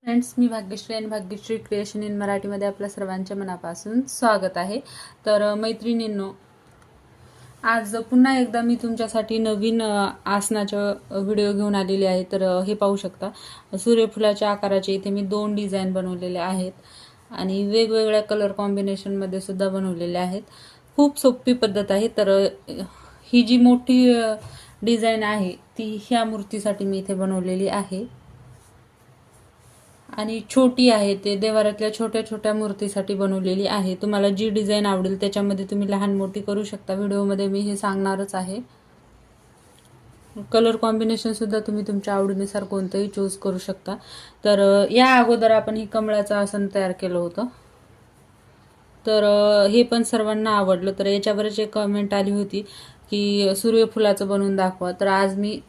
Friends, मी भाग्यश्री आणि Bhagyashree creation in मराठीमध्ये आपल्या सर्वांच्या मनापासून स्वागत आहे. तर मैत्रिणींनो, आज पुन्हा एकदा मी तुमच्यासाठी नवीन आसनाचं व्हिडिओ घेऊन आलेली आहे. तर हे पाहू शकता, सूर्यफुलाच्या आकाराचे इथे मी 2 डिझाईन बनवलेले आहेत आणि वेगवेगळ्या कलर कॉम्बिनेशनमध्ये सुद्धा बनवलेले आहेत. खूप सोपी पद्धत आहे. तर ही जी मोठी डिझाईन आहे ती ह्या मूर्तीसाठी मी इथे बनवलेली आहे आणि छोटी आहे ते देवारातल्या छोट्या छोट्या मूर्तीसाठी बनवलेली आहे. तुम्हाला जी डिझाईन आवडेल त्याच्यामध्ये तुम्ही लहान मोठी करू शकता. व्हिडिओमध्ये मी हे सांगणारच आहे. कलर कॉम्बिनेशन सुद्धा तुम्ही तुमच्या आवडीनुसार कोणतंही चूज करू शकता. तर या अगोदर आपण ही कमळाचं आसन तयार केलं होतं, तर हे पण सर्वांना आवडलं. तर याच्यावरच एक कमेंट आली होती की सूर्यफुलाचं बनवून दाखवा. तर आज मी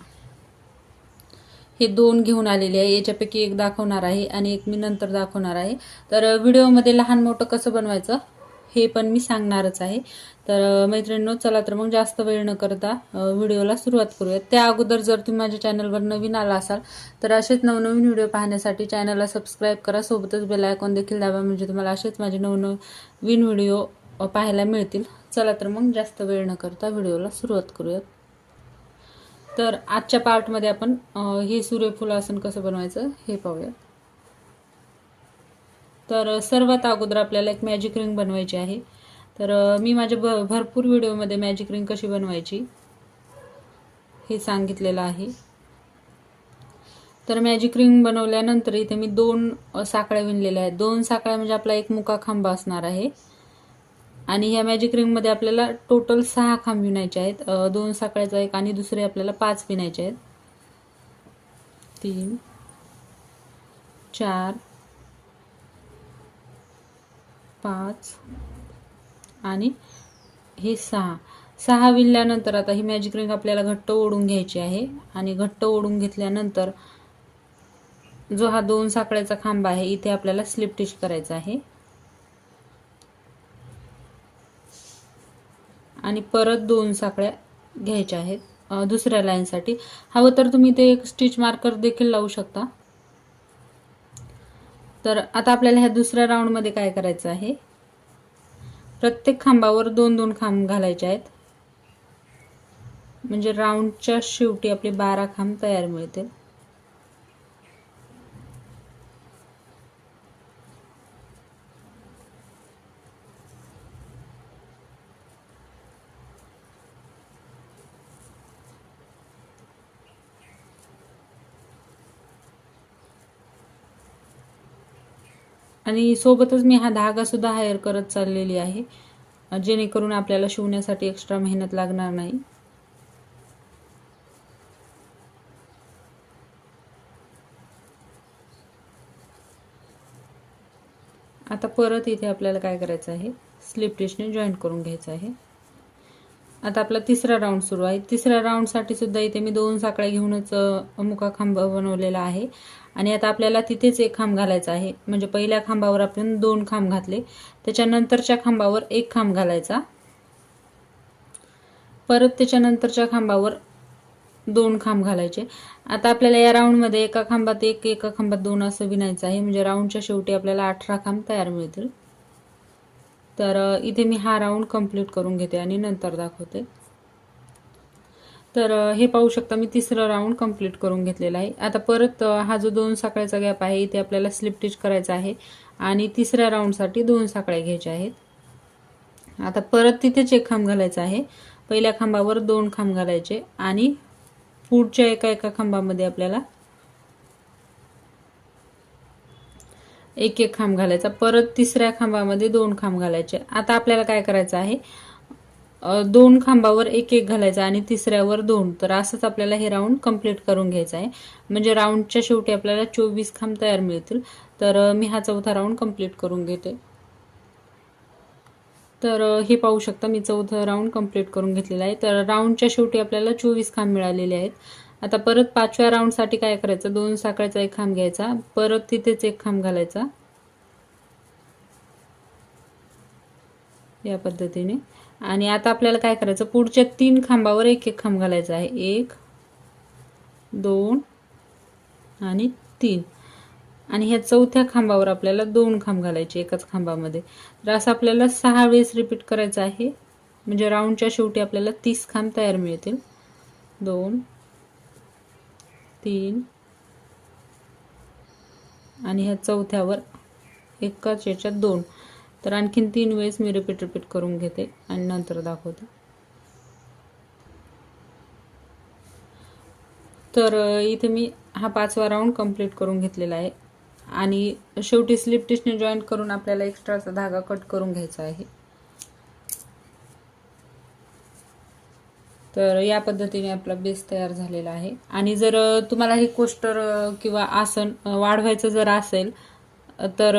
हे 2 घेऊन आलेले आहे. याच्यापैकी एक दाखवणार आहे आणि एक मी नंतर दाखवणार आहे. तर व्हिडिओमध्ये लहान मोठं कसं बनवायचं हे पण मी सांगणारच आहे. तर मैत्रिणींनो, चला तर मग जास्त वेळ न करता व्हिडिओला सुरुवात करूया. त्या अगोदर जर तुम्ही माझ्या चॅनलवर नवीन आला असाल तर असेच नवनवीन व्हिडिओ पाहण्यासाठी चॅनलला सबस्क्राईब करा. सोबतच बेल आयकॉन देखील दाबा, म्हणजे तुम्हाला असेच माझे नवनवीन व्हिडिओ पाहायला मिळतील. चला तर मग जास्त वेळ न करता व्हिडिओला सुरुवात करूयात. तर आजच्या पार्टमध्ये आपण हे सूर्यफूल आसन कसं बनवायचं हे पाहूया. तर सर्वात अगोदर आपल्याला एक मॅजिक रिंग बनवायची आहे. तर मी माझ्या भरपूर व्हिडिओमध्ये मॅजिक रिंग कशी बनवायची हे सांगितलेलं आहे. तर मॅजिक रिंग बनवल्यानंतर इथे मी 2 साकळ्या विणलेल्या आहेत. 2 साकळ्या म्हणजे आपला एक मुका खांबा असणार आहे आणि ह्या मॅजिक रिंगमध्ये आपल्याला टोटल 6 खांब विणायचे आहेत. 2 साकळ्याचा एक आणि दुसरे आपल्याला 5 विणायचे आहेत. 3 4 5 आणि हे 6 विणल्यानंतर आता ही मॅजिक रिंग आपल्याला घट्ट ओढून घ्यायची आहे आणि घट्ट ओढून घेतल्यानंतर जो हा 2 साकळ्याचा खांबा आहे इथे आपल्याला स्लिप स्टिच करायचा आहे आणि परत 2 साकळ्या घ्यायच्या आहेत दुसऱ्या लाईनसाठी. हवं तर तुम्ही ते एक स्टिच मार्कर देखील लावू शकता. तर आता आपल्याला ह्या दुसऱ्या राऊंडमध्ये काय करायचं आहे, प्रत्येक खांबावर 2-2 खांब घालायचे आहेत, म्हणजे राऊंडच्या शेवटी आपले 12 खांब तयार मिळतील. आणि सोबतच मी हा धागा सुद्धा हायर करत चाललेली आहे, जेणेकरून आपल्याला शिवण्यासाठी एक्स्ट्रा मेहनत लागणार नाही. आता परत इथे आपल्याला काय करायचं आहे, स्लिप स्टिचने जॉईंट करून घ्यायचं आहे. आता आपला तिसरा राऊंड सुरू आहे. तिसऱ्या राऊंडसाठी सुद्धा इथे मी 2 साकळ्या घेऊनच मुका खांब बनवलेला आहे आणि आता आपल्याला तिथेच एक खांब घालायचा आहे. म्हणजे पहिल्या खांबावर आपण 2 खांब घातले, त्याच्यानंतरच्या खांबावर 1 खांब घालायचा, परत त्याच्यानंतरच्या खांबावर 2 खांब घालायचे. आता आपल्याला या राऊंडमध्ये एका खांबात 1 एका खांबात 2 असं विणायचं आहे, म्हणजे राऊंडच्या शेवटी आपल्याला 18 खांब तयार मिळतील. तर इथे मी हा राऊंड कंप्लीट करून घेते आणि नंतर दाखवते. तर हे पाहू शकता, मी तिसरा राऊंड कंप्लीट करून घेतलेला आहे. आता परत हा जो 2 साकळ्याचा गॅप आहे इथे आपल्याला स्लिप स्टिच करायचा आहे आणि तिसऱ्या राऊंडसाठी 2 साकळ्या घ्यायच्या आहेत. आता परत तिथेच एक खांब घालायचा आहे, पहिल्या खांबावर 2 खांब घालायचे आणि पुढच्या एका खांबामध्ये आपल्याला 1 खांब घालायचा, परत तिसऱ्या खांबामध्ये 2 खांब घालायचे. आता आपल्याला काय करायचं आहे, 2 खांबावर 1 घालायचा आणि तिसऱ्यावर 2. तर असंच आपल्याला हे राऊंड कंप्लीट करून घ्यायचं आहे, म्हणजे राऊंडच्या शेवटी आपल्याला 24 खांब तयार मिळतील. तर मी हा चौथा राऊंड कंप्लीट करून घेते. तर हे पाहू शकता, मी चौथा राऊंड कंप्लीट करून घेतलेला आहे. तर राऊंडच्या शेवटी आपल्याला 24 खांब मिळालेले आहेत. आता परत 5व्या राऊंडसाठी काय करायचं, 2 साकळ्याचा 1 खांब घ्यायचा, परत तिथेच 1 खांब घालायचा या पद्धतीने. आणि आता आपल्याला काय करायचं, पुढच्या 3 खांबावर 1 खांब घालायचा आहे, 1 2 आणि 3. आणि ह्या चौथ्या खांबावर आपल्याला 2 खांब घालायचे एकाच खांबामध्ये. तर असं आपल्याला 6 वेळेस रिपीट करायचं आहे. म्हणजे राऊंडच्या शेवटी आपल्याला 30 खांब तयार मिळतील. 2 3 आणि ह्या चौथ्यावर एकाच याच्यात 2. तर आणखीन 3 वेळेस मी रिपीट करून घेते आणि नंतर दाखवते. तर इथे मी हा 5वा राऊंड कंप्लीट करून घेतलेला आहे आणि शेवटी स्लिप टिचने जॉईंट करून आपल्याला एक्स्ट्राचा धागा कट करून घ्यायचा आहे. तर या पद्धतीने आपला बेस तयार झालेला आहे. आणि जर तुम्हाला हे कोस्टर किंवा आसन वाढवायचं जर असेल तर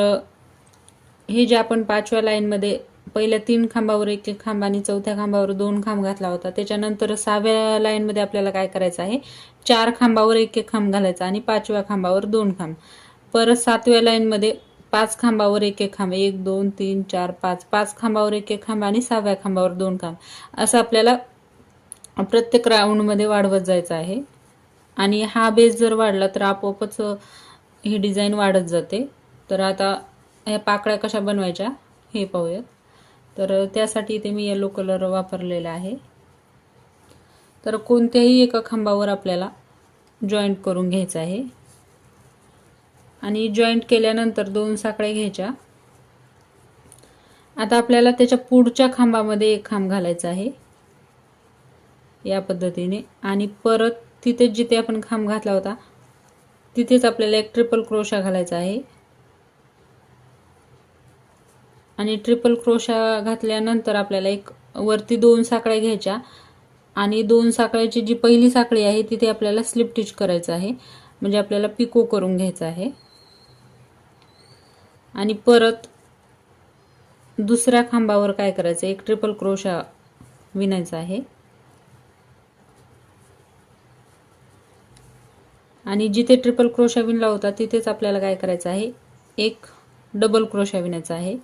हे जे आपण 5व्या लाईनमध्ये पहिल्या 3 खांबावर 1 खांब आणि चौथ्या खांबावर 2 खांब घातला होता, त्याच्यानंतर 6व्या लाईनमध्ये आपल्याला काय करायचं आहे, 4 खांबावर 1 खांब घालायचा आणि 5व्या खांबावर 2 खांब. परत 7व्या लाईनमध्ये 5 खांबावर 1 खांब, 1 2 3 4 5, 5 खांबावर 1 खांब आणि 6व्या खांबावर 2 खांब, असं आपल्याला प्रत्येक राऊंडमध्ये वाढवत जायचं आहे. आणि हा बेस जर वाढला तर आपोआपच ही डिझाईन वाढत जाते. तर आता ह्या पाकळ्या कशा बनवायच्या हे पाहूयात. तर त्यासाठी इथे मी येलो कलर वापरलेला आहे. तर कोणत्याही एका खांबावर आपल्याला जॉईंट करून घ्यायचं आहे आणि जॉईंट केल्यानंतर 2 साकळ्या घ्यायच्या. आता आपल्याला त्याच्या पुढच्या खांबामध्ये 1 खांब घालायचा आहे या पद्धतीने आणि परत तिथेच जिथे आपण खांब घातला होता तिथेच आपल्याला एक ट्रिपल क्रोशा घालायचा आहे. आणि ट्रिपल क्रोशा घातल्यानंतर आपल्याला एक वरती 2 साकळ्या घ्यायच्या आणि 2 साकळ्याची जी पहिली साखळी आहे तिथे आपल्याला स्लिप टिच करायचं आहे, म्हणजे आपल्याला पिको करून घ्यायचं आहे. आणि परत दुसऱ्या खांबावर काय करायचं, एक ट्रिपल क्रोशा विणायचा आहे आणि जिथे ट्रिपल क्रोशा विणला होता तिथेच आपल्याला काय करायचं आहे, एक डबल क्रोशा विणायचा आहे.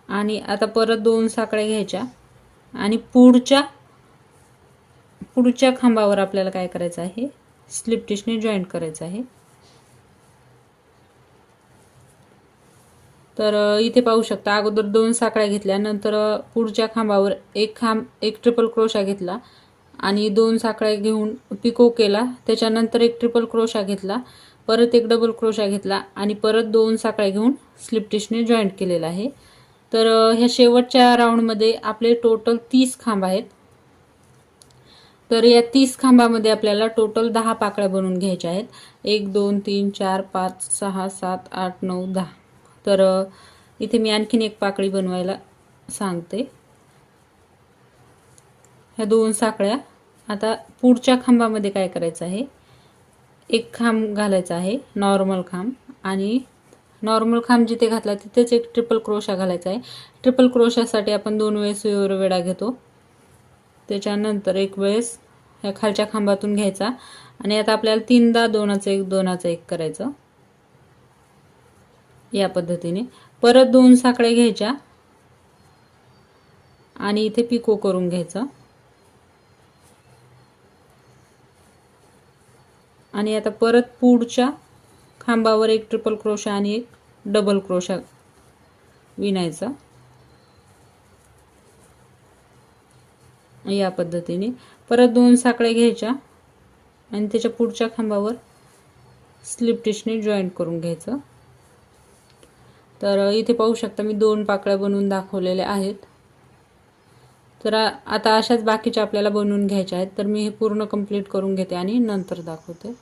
आणि आता परत 2 साकळ्या घ्यायच्या आणि पुढच्या खांबावर आपल्याला काय करायचं आहे, स्लिप टिचने जॉईंट करायचं आहे. तर इथे पाहू शकता, अगोदर 2 साकळ्या घेतल्या, नंतर पुढच्या खांबावर एक ट्रिपल क्रोशा घेतला आणि 2 साकळ्या घेऊन पिको केला. त्याच्यानंतर एक ट्रिपल क्रोशा घेतला, परत एक डबल क्रोशा घेतला आणि परत 2 साकळ्या घेऊन स्लिप टिचने जॉईंट केलेला आहे. तर ह्या शेवटच्या राऊंडमध्ये आपले टोटल 30 खांब आहेत. तर या 30 खांबामध्ये आपल्याला टोटल 10 पाकळ्या बनवून घ्यायच्या आहेत. 1 2 3 4 5 6 7 8 9 10. तर इथे मी आणखीन एक पाकळी बनवायला सांगते. ह्या 2 साकळ्या आता पुढच्या खांबामध्ये काय करायचं आहे, एक खांब घालायचा आहे नॉर्मल खांब आणि नॉर्मल खांब जिथे घातला तिथेच एक ट्रिपल क्रोशा घालायचा आहे. ट्रिपल क्रोशासाठी आपण 2 वेळेस सुईवर वेढा घेतो, त्याच्यानंतर एक वेळेस ह्या खालच्या खांबातून घ्यायचा आणि आता आपल्याला 3दा 2चा 1 2चा 1 करायचं या पद्धतीने. परत 2 साकळ्या घ्यायच्या आणि इथे पिको करून घ्यायचं. आणि आता परत पुढच्या खांबावर एक ट्रिपल क्रोशा आणि एक डबल क्रोशा विणायचा या पद्धतीने. परत 2 साकळ्या घ्यायच्या आणि त्याच्या पुढच्या खांबावर स्लिप टिचने जॉईंट करून घ्यायचं. तर इथे पाहू शकता मी 2 पाकळ्या बनवून दाखवलेल्या आहेत. तर आता अशाच बाकीच्या आपल्याला बनवून घ्यायच्या आहेत. तर मी हे पूर्ण कंप्लीट करून घेते आणि नंतर दाखवते.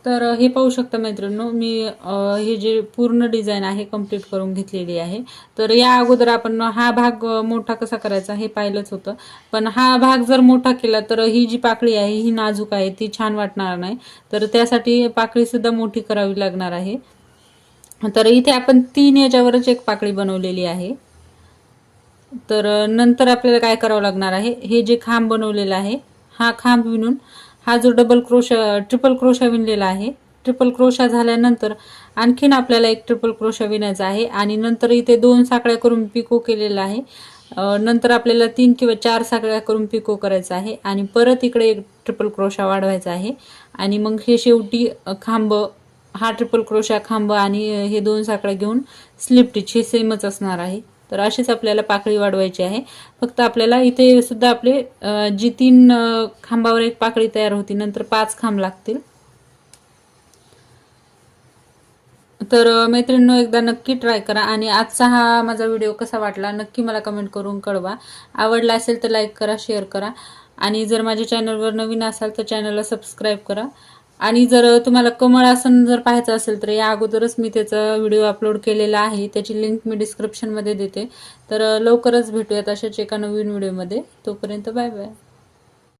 तर हे पाहू शकता मैत्रिणींनो, मी हे जे पूर्ण डिझाईन आहे कंप्लीट करून घेतलेली आहे. तर या अगोदर आपण हा भाग मोठा कसा करायचा हे पाहिलंच होतं, पण हा भाग जर मोठा केला तर ही जी पाकळी आहे ही नाजूक आहे, ती छान वाटणार नाही. तर त्यासाठी पाकळी सुद्धा मोठी करावी लागणार आहे. तर इथे आपण 3 याच्यावरच एक पाकळी बनवलेली आहे. तर नंतर आपल्याला काय करावं लागणार आहे, हे जे खांब बनवलेला आहे हा खांब विणून हा जो ट्रिपल क्रोशा विणलेला आहे, ट्रिपल क्रोशा झाल्यानंतर आणखीन आपल्याला एक ट्रिपल क्रोशा विणायचा आहे आणि नंतर इथे 2 साकळ्या करून पिको केलेला आहे. नंतर आपल्याला 3 किंवा 4 साकळ्या करून पिको करायचा आहे आणि परत इकडे एक ट्रिपल क्रोशा वाढवायचा आहे आणि मग हे शेवटी खांब हा ट्रिपल क्रोशा खांब आणि हे 2 साखळ्या घेऊन स्लिप स्टिच हे सेमच असणार आहे. तर अशीच आपल्याला पाकळी वाढवायची आहे. फक्त आपल्याला इथे सुद्धा आपले जी 3 खांबावर एक पाकळी तयार होती, नंतर 5 खांब लागतील. तर मैत्रिणींनो, एकदा नक्की ट्राय करा आणि आजचा हा माझा व्हिडिओ कसा वाटला नक्की मला कमेंट करून कळवा. आवडला असेल तर लाईक करा, शेअर करा आणि जर माझ्या चॅनलवर नवीन असाल तर चॅनलला सबस्क्राईब करा. आणि जर तुम्हाला कमळ आसन जर पाहायचं असेल तर या अगोदरच मी त्याचा व्हिडिओ अपलोड केलेला आहे, त्याची लिंक मी डिस्क्रिप्शनमध्ये देते. तर लवकरच भेटूयात अशाच एका नवीन व्हिडिओमध्ये. तोपर्यंत बाय बाय.